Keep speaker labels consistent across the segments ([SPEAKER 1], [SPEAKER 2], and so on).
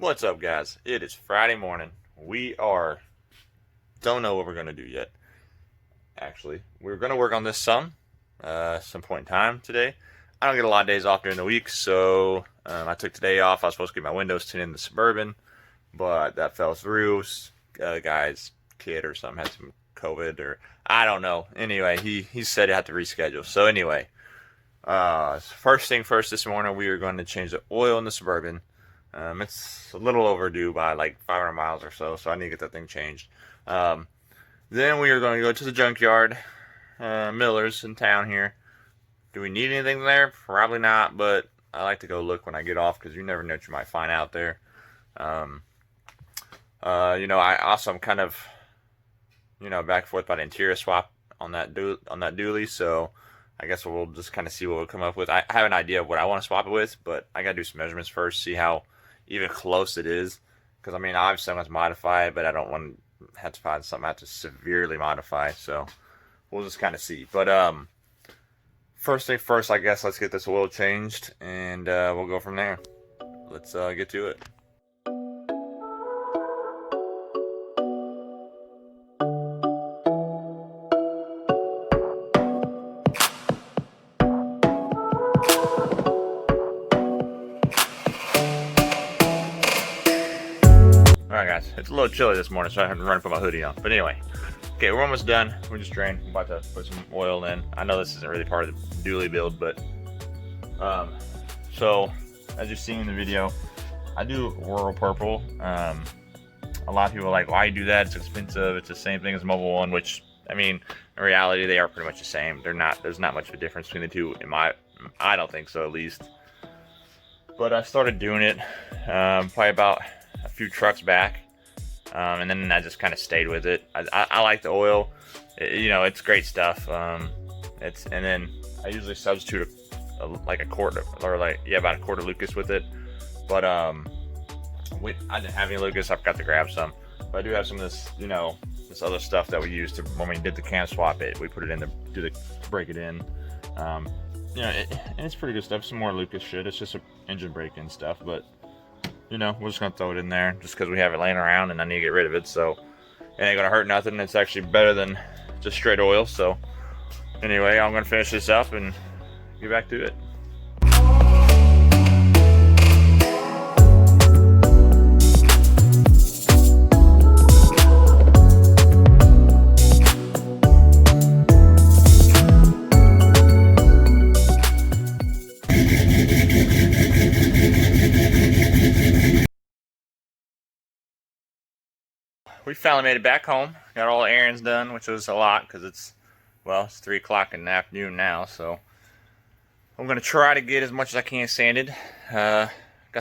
[SPEAKER 1] What's up, guys? It is Friday morning. Don't know what we're gonna do yet. Actually, we're gonna work on this some point in time today. I don't get a lot of days off during the week, so I took today off. I was supposed to get my windows tinted in the Suburban, but that fell through. Guy's kid or something had some COVID, or I don't know. Anyway, he said he had to reschedule. So anyway, first thing first, this morning we are going to change the oil in the Suburban. It's a little overdue by like 500 miles or so I need to get that thing changed. Then we are going to go to the junkyard, Miller's in town here. Do we need anything there? Probably not, but I like to go look when I get off because you never know what you might find out there. I also am kind of, back and forth about the interior swap on that dually, so I guess we'll just kind of see what we'll come up with. I have an idea of what I want to swap it with, but I got to do some measurements first, see how even close it is. Because, obviously I want to modify it, but I don't want to have to find something I have to severely modify. So we'll just kind of see. But first thing first, I guess let's get this oil changed, and we'll go from there. Let's get to it. Alright guys, it's a little chilly this morning, so I had to run and put my hoodie on. But anyway, okay, we're almost done. We just drained. I'm about to put some oil in. I know this isn't really part of the dually build, but so as you've seen in the video, I do rural purple. A lot of people are like, why you do that? It's expensive. It's the same thing as Mobile One, which in reality they are pretty much the same. There's not much of a difference between the two. I don't think so, at least. But I started doing it probably about a few trucks back, and then I just kind of stayed with it. I like the oil, it's great stuff. And then I usually substitute about a quart of Lucas with it. But I didn't have any Lucas. I forgot to grab some, but I do have some of this, this other stuff that we used to when we did the can swap it. We put it in to break it in. And it's pretty good stuff. Some more Lucas shit. It's just a engine break-in stuff, but we're just gonna throw it in there just because we have it laying around and I need to get rid of it. So it ain't gonna hurt nothing. It's actually better than just straight oil. So anyway, I'm gonna finish this up and get back to it. We finally made it back home. Got all the errands done, which was a lot because it's 3 o'clock in the afternoon now. So I'm going to try to get as much as I can sanded. Got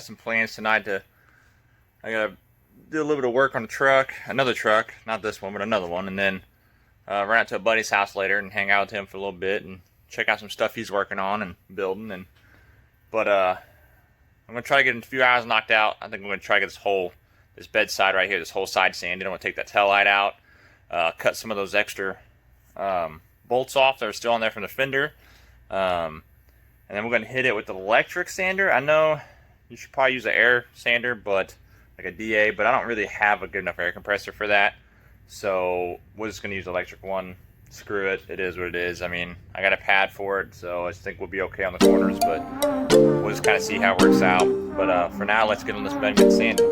[SPEAKER 1] some plans tonight I got to do a little bit of work on the truck. Another truck, not this one, but another one. And then run out to a buddy's house later and hang out with him for a little bit and check out some stuff he's working on and building. But I'm going to try to get a few hours knocked out. I think I'm going to try to get this bedside right here, this whole side sanded. I want to take that tail light out, cut some of those extra bolts off that are still on there from the fender, and then we're going to hit it with the electric sander. I know you should probably use an air sander, but like a DA, but I don't really have a good enough air compressor for that, so we're just going to use the electric one. Screw it, it is what it is. I got a pad for it, so I think we'll be okay on the corners, but we'll just kind of see how it works out. But for now, let's get on this bed and get sanded.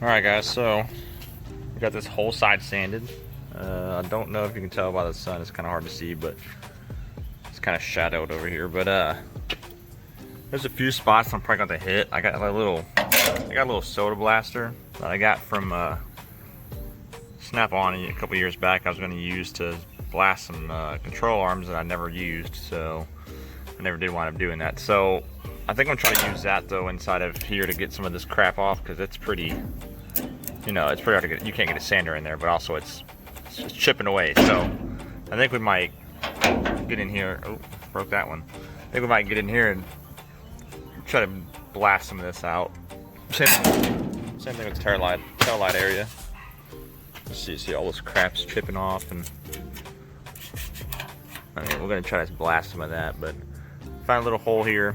[SPEAKER 1] Alright guys, so we got this whole side sanded. I don't know if you can tell by the sun, it's kind of hard to see, but it's kind of shadowed over here. But there's a few spots I'm probably going to hit. I got a little soda blaster that I got from Snap-on a couple years back. I was going to use to blast some control arms that I never used, so I never did wind up doing that. So I think I'm trying to use that though inside of here to get some of this crap off, because it's pretty, you know, it's pretty hard to get. You can't get a sander in there, but also it's just chipping away. So I think we might get in here. Oh, broke that one. I think we might get in here and try to blast some of this out. Same thing with the tail light area. See all this crap's chipping off, and I mean, we're gonna try to blast some of that, but find a little hole here.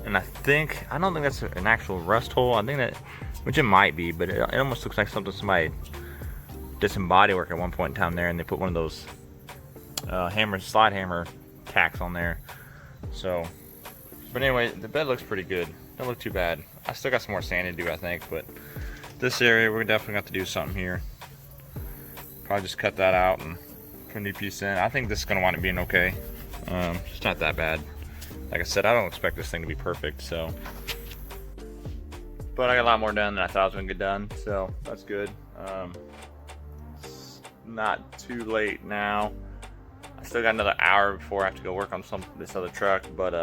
[SPEAKER 1] And I don't think that's an actual rust hole. I think that, which it might be, but it almost looks like something somebody did some body work at one point in time there, and they put one of those slide hammer tacks on there. So, but anyway, the bed looks pretty good. Don't look too bad. I still got some more sanding to do, I think, but this area we're definitely going to have to do something here. Probably just cut that out and put a new piece in. I think this is going to wind up being okay. It's not that bad. Like I said, I don't expect this thing to be perfect, so. But I got a lot more done than I thought I was going to get done, so that's good. It's not too late now. I still got another hour before I have to go work on this other truck, but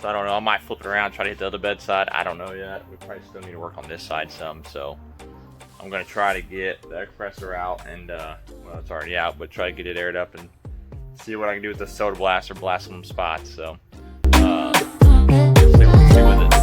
[SPEAKER 1] so I don't know. I might flip it around, try to hit the other bedside. I don't know yet. We probably still need to work on this side some, so I'm going to try to get the air compressor out, and well, it's already out, but try to get it aired up and see what I can do with the soda blaster, blast some spots. So see what we can do with it.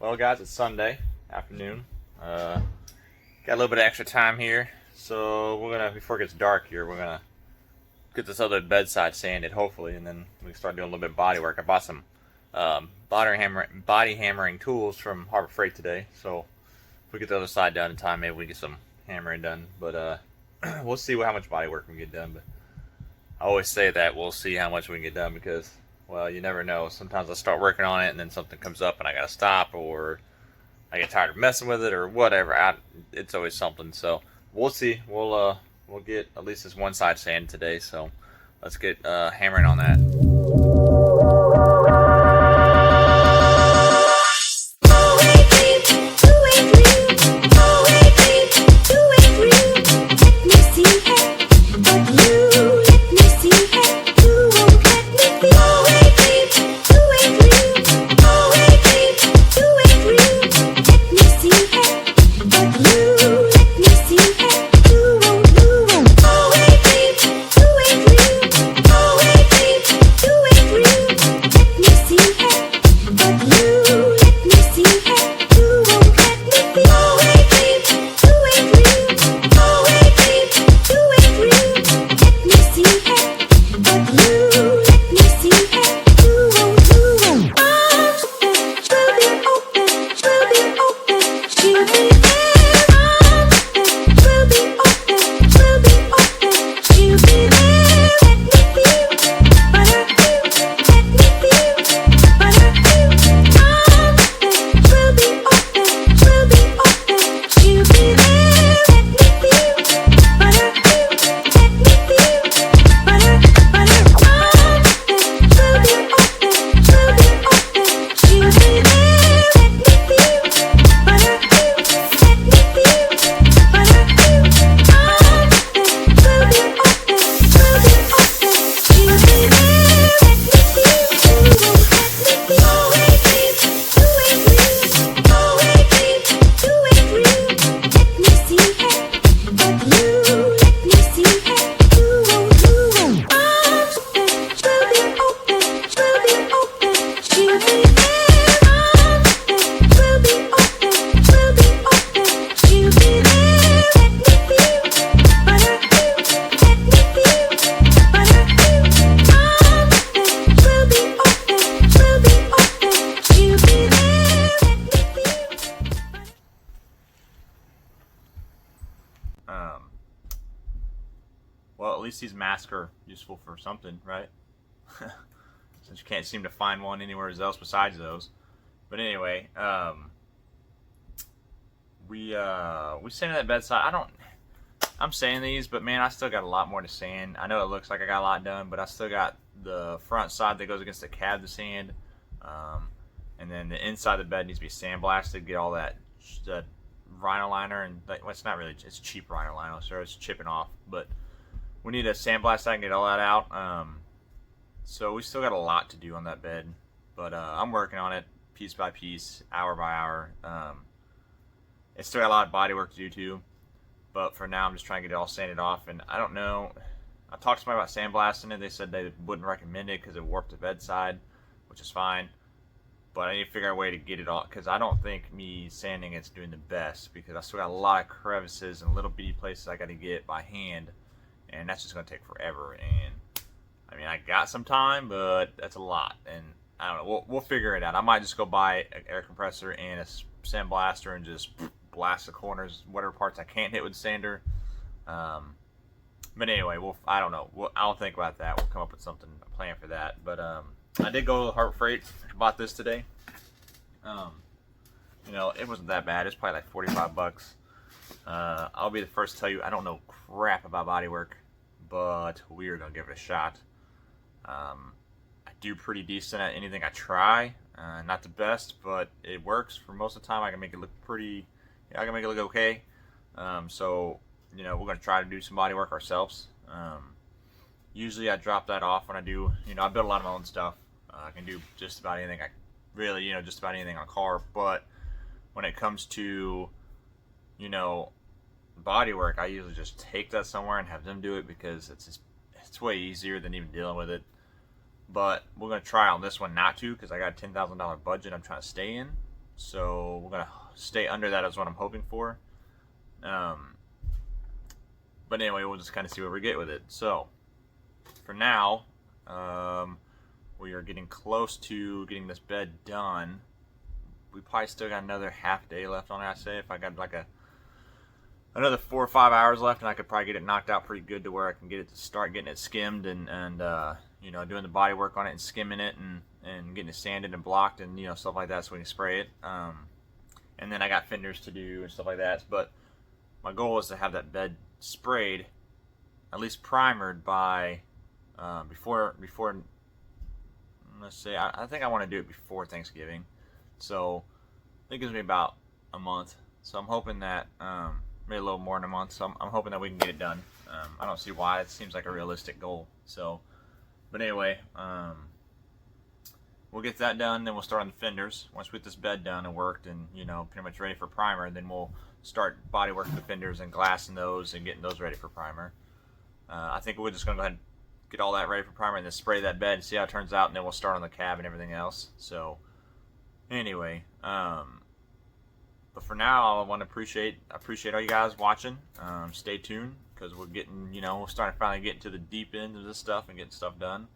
[SPEAKER 1] Well guys, it's Sunday afternoon. Got a little bit of extra time here, so we're gonna, before it gets dark here, we're gonna get this other bedside sanded, hopefully, and then we can start doing a little bit of body work. I bought some body hammering tools from Harbor Freight today, so if we get the other side done in time, maybe we get some hammering done. But we'll see how much body work we can get done. But I always say that we'll see how much we can get done, because, well, you never know. Sometimes I start working on it and then something comes up and I gotta stop, or I get tired of messing with it, or whatever. It's always something. So we'll see. We'll get at least this one side sanded today. So let's get hammering on that. least these masks are useful for something, right? Since you can't seem to find one anywhere else besides those. But anyway, we sanded that bedside. I'm sanding these, but man, I still got a lot more to sand. I know it looks like I got a lot done, but I still got the front side that goes against the cab to sand. And then the inside of the bed needs to be sandblasted, get all that vinyl liner, and well, it's not really, it's cheap vinyl liner, so it's chipping off. But we need to sandblast that and get all that out. So we still got a lot to do on that bed, but I'm working on it piece by piece, hour by hour. It's still got a lot of body work to do too, but for now I'm just trying to get it all sanded off. And I don't know, I talked to somebody about sandblasting it. They said they wouldn't recommend it because it warped the bedside, which is fine. But I need to figure out a way to get it all, because I don't think me sanding it's doing the best, because I still got a lot of crevices and little bitty places I got to get by hand, and that's just going to take forever. And I mean, I got some time, but that's a lot, and I don't know. We'll figure it out. I might just go buy an air compressor and a sandblaster and just blast the corners, whatever parts I can't hit with sander. But anyway, I don't know. I'll think about that. We'll come up with something, a plan for that. But I did go to Harbor Freight. Bought this today. You know, it wasn't that bad. It's probably like 45 bucks. I'll be the first to tell you, I don't know crap about bodywork, but we are going to give it a shot. I do pretty decent at anything I try. Not the best, but it works for most of the time. I can make it look pretty, I can make it look okay. So, you know, we're going to try to do some bodywork ourselves. Usually I drop that off when I do, you know, I build a lot of my own stuff. I can do just about anything, just about anything on a car. But when it comes to, you know, body work, I usually just take that somewhere and have them do it, because it's way easier than even dealing with it. But we're going to try on this one not to, because I got a $10,000 budget I'm trying to stay in. So we're going to stay under that, is what I'm hoping for. But anyway, we'll just kind of see where we get with it. So for now, we are getting close to getting this bed done. We probably still got another half day left on it, I'd say. If I got like another 4 or 5 hours left, and I could probably get it knocked out pretty good to where I can get it to start getting it skimmed and you know, doing the body work on it and skimming it and getting it sanded and blocked and, you know, stuff like that, so we can spray it. And then I got fenders to do and stuff like that. But my goal is to have that bed sprayed, at least primered by before let's say, I think I want to do it before Thanksgiving. So I think it gives me about a month. So I'm hoping that maybe a little more than a month. So I'm hoping that we can get it done. I don't see why. It seems like a realistic goal. So, but anyway, we'll get that done. Then we'll start on the fenders. Once we get this bed done and worked and, you know, pretty much ready for primer, then we'll start body working the fenders and glassing those and getting those ready for primer. I think we're just going to go ahead and get all that ready for primer and then spray that bed and see how it turns out, and then we'll start on the cab and everything else. So anyway, but for now, I want to appreciate all you guys watching. Stay tuned, because we're getting, you know, we're starting to finally get into the deep end of this stuff and getting stuff done.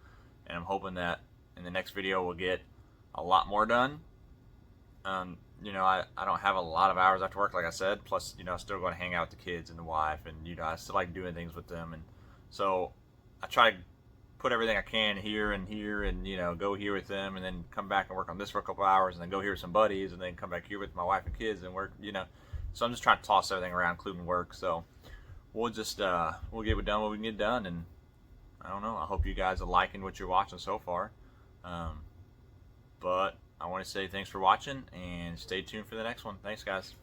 [SPEAKER 1] And I'm hoping that in the next video we'll get a lot more done. You know, I don't have a lot of hours after work, like I said. Plus, you know, I'm still going to hang out with the kids and the wife, and, you know, I still like doing things with them. And so I try to put everything I can here, and, you know, go here with them, and then come back and work on this for a couple hours, and then go here with some buddies, and then come back here with my wife and kids and work, you know. So I'm just trying to toss everything around, including work. So we'll just, we'll get it done what we can get done. And I don't know, I hope you guys are liking what you're watching so far. But I want to say thanks for watching, and stay tuned for the next one. Thanks, guys.